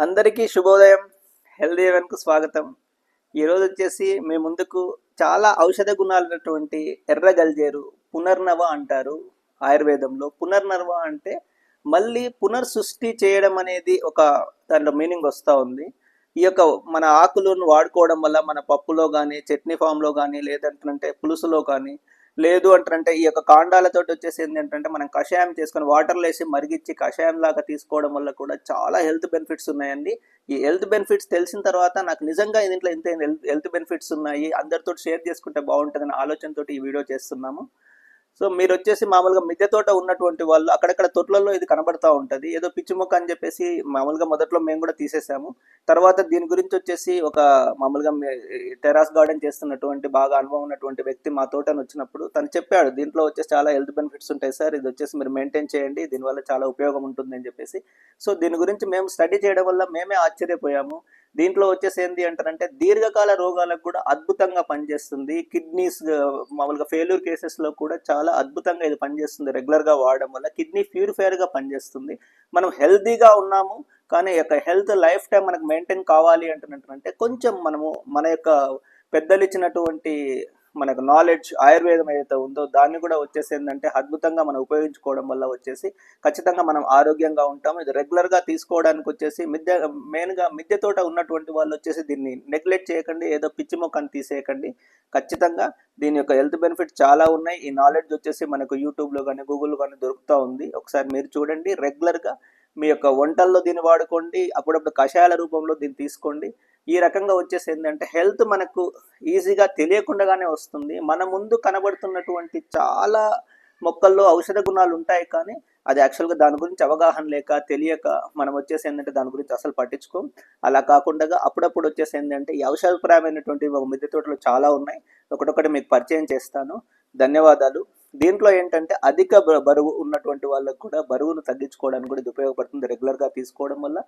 అందరికీ శుభోదయం. హెల్దీ హెవెన్కు స్వాగతం. ఈరోజు వచ్చేసి మీ ముందుకు చాలా ఔషధ గుణాలున్నటువంటి ఎర్ర గల్జేరు పునర్నవ అంటారు ఆయుర్వేదంలో. పునర్నవ అంటే మళ్ళీ పునర్సృష్టి చేయడం అనేది ఒక దాంట్లో మీనింగ్ వస్తూ ఉంది. ఈ యొక్క మన ఆకులను వాడుకోవడం వల్ల మన పప్పులో కానీ చట్నీ ఫామ్లో కానీ లేదంటే పులుసులో కానీ లేదు అంటారంటే ఈ యొక్క కాండాలతో వచ్చేసి ఏంటంటే మనం కషాయం చేసుకొని వాటర్లో వేసి మరిగించి కషాయం లాగా తీసుకోవడం వల్ల కూడా చాలా హెల్త్ బెనిఫిట్స్ ఉన్నాయండి. ఈ హెల్త్ బెనిఫిట్స్ తెలిసిన తర్వాత నాకు నిజంగా దీంట్లో ఇంత హెల్త్ బెనిఫిట్స్ ఉన్నాయి, అందరితో షేర్ చేసుకుంటే బాగుంటుందని ఆలోచనతో ఈ వీడియో చేస్తున్నాము. సో మీరు వచ్చేసి మామూలుగా మిద్దె తోట ఉన్నటువంటి వాళ్ళు అక్కడక్కడ తొట్లలో ఇది కనబడతా ఉంటుంది. ఏదో పిచ్చి మొక్క అని చెప్పేసి మామూలుగా మొదట్లో మేము కూడా తీసేసాము. తర్వాత దీని గురించి వచ్చేసి ఒక మామూలుగా టెరాస్ గార్డెన్ చేస్తున్నటువంటి బాగా అనుభవం ఉన్నటువంటి వ్యక్తి మా తోటని వచ్చినప్పుడు తను చెప్పాడు, దీంట్లో వచ్చేసి చాలా హెల్త్ బెనిఫిట్స్ ఉంటాయి సార్, ఇది వచ్చేసి మీరు మెయింటైన్ చేయండి, దీనివల్ల చాలా ఉపయోగం ఉంటుంది అని చెప్పేసి. సో దీని గురించి మేము స్టడీ చేయడం వల్ల మేమే ఆశ్చర్యపోయాము. దీంట్లో వచ్చేసి ఏంటి అంటారంటే దీర్ఘకాల రోగాలకు కూడా అద్భుతంగా పనిచేస్తుంది. కిడ్నీస్ మామూలుగా ఫెయిల్యూర్ కేసెస్లో కూడా చాలా అద్భుతంగా ఇది పనిచేస్తుంది. రెగ్యులర్గా వాడడం వల్ల కిడ్నీ ప్యూరిఫైర్గా పనిచేస్తుంది. మనం హెల్తీగా ఉన్నాము కానీ యొక్క హెల్త్ లైఫ్ టైం మనకు మెయింటైన్ కావాలి అంటున్నట్టు కొంచెం మనము మన యొక్క పెద్దలు ఇచ్చినటువంటి మనకు నాలెడ్జ్ ఆయుర్వేదం ఏదైతే ఉందో దాన్ని కూడా వచ్చేసి ఏంటంటే అద్భుతంగా మనం ఉపయోగించుకోవడం వల్ల వచ్చేసి ఖచ్చితంగా మనం ఆరోగ్యంగా ఉంటాము. ఇది రెగ్యులర్గా తీసుకోవడానికి వచ్చేసి మెయిన్గా మిద్దె తోట ఉన్నటువంటి వాళ్ళు వచ్చేసి దీన్ని నెగ్లెక్ట్ చేయకండి, ఏదో పిచ్చి మొక్కని తీసేయకండి. ఖచ్చితంగా దీని యొక్క హెల్త్ బెనిఫిట్స్ చాలా ఉన్నాయి. ఈ నాలెడ్జ్ వచ్చేసి మనకు యూట్యూబ్లో కానీ గూగుల్లో కానీ దొరుకుతూ ఉంది. ఒకసారి మీరు చూడండి. రెగ్యులర్గా మీ యొక్క వంటల్లో దీన్ని వాడుకోండి, అప్పుడప్పుడు కషాయాల రూపంలో దీన్ని తీసుకోండి. ఈ రకంగా వచ్చేసి ఏంటంటే హెల్త్ మనకు ఈజీగా తెలియకుండానే వస్తుంది. మన ముందు కనబడుతున్నటువంటి చాలా మొక్కల్లో ఔషధ గుణాలు ఉంటాయి కానీ అది యాక్చువల్గా దాని గురించి అవగాహన లేక తెలియక మనం వచ్చేసి ఏంటంటే దాని గురించి అసలు పట్టించుకోం. అలా కాకుండా అప్పుడప్పుడు వచ్చేసి ఏంటంటే ఈ ఔషధప్రాయమైనటువంటి మిద్దె తోటలు చాలా ఉన్నాయి. ఒకటొకటి మీకు పరిచయం చేస్తాను. ధన్యవాదాలు. దీంట్లో ఏంటంటే అధిక బరువు ఉన్నటువంటి వాళ్ళకు కూడా బరువును తగ్గించుకోవడానికి కూడా ఇది ఉపయోగపడుతుంది. రెగ్యులర్గా తీసుకోవడం వల్ల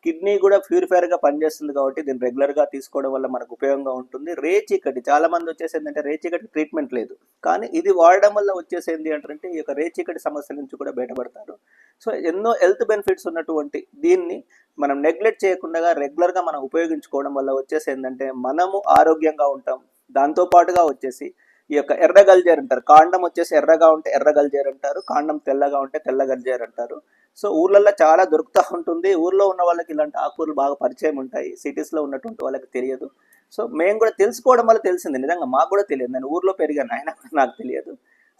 కిడ్నీ కూడా ప్యూరిఫైర్గా పనిచేస్తుంది కాబట్టి దీన్ని రెగ్యులర్గా తీసుకోవడం వల్ల మనకు ఉపయోగంగా ఉంటుంది. రేచీకటి చాలా మంది వచ్చేసి ఏంటంటే రేచీకటి ట్రీట్మెంట్ లేదు కానీ ఇది వాడడం వల్ల వచ్చేసేంది అంటే ఈ యొక్క రేచీకటి సమస్య నుంచి కూడా బయటపడతారు. సో ఎన్నో హెల్త్ బెనిఫిట్స్ ఉన్నటువంటి దీన్ని మనం నెగ్లెక్ట్ చేయకుండా రెగ్యులర్గా మనం ఉపయోగించుకోవడం వల్ల వచ్చేసి ఏంటంటే మనము ఆరోగ్యంగా ఉంటాం. దాంతోపాటుగా వచ్చేసి ఈ యొక్క ఎర్ర గల్జేరు అంటారు. కాండం వచ్చేసి ఎర్రగా ఉంటే ఎర్ర గల్జేరు అంటారు, కాండం తెల్లగా ఉంటే తెల్ల గల్జేరు అంటారు. సో ఊర్లలో చాలా దొరుకుతూ ఉంటుంది. ఊర్లో ఉన్న వాళ్ళకి ఇలాంటి ఆకుకూరలు బాగా పరిచయం ఉంటాయి, సిటీస్లో ఉన్నటువంటి వాళ్ళకి తెలియదు. సో మేము కూడా తెలుసుకోవడం వల్ల తెలిసింది. నిజంగా మాకు కూడా తెలియదు, నేను ఊర్లో పెరిగాను, అయినా నాకు తెలియదు.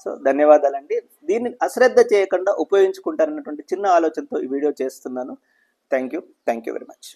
సో ధన్యవాదాలండి. దీన్ని అశ్రద్ధ చేయకుండా ఉపయోగించుకుంటారన్నటువంటి చిన్న ఆలోచనతో ఈ వీడియో చేస్తున్నాను. Thank you very much.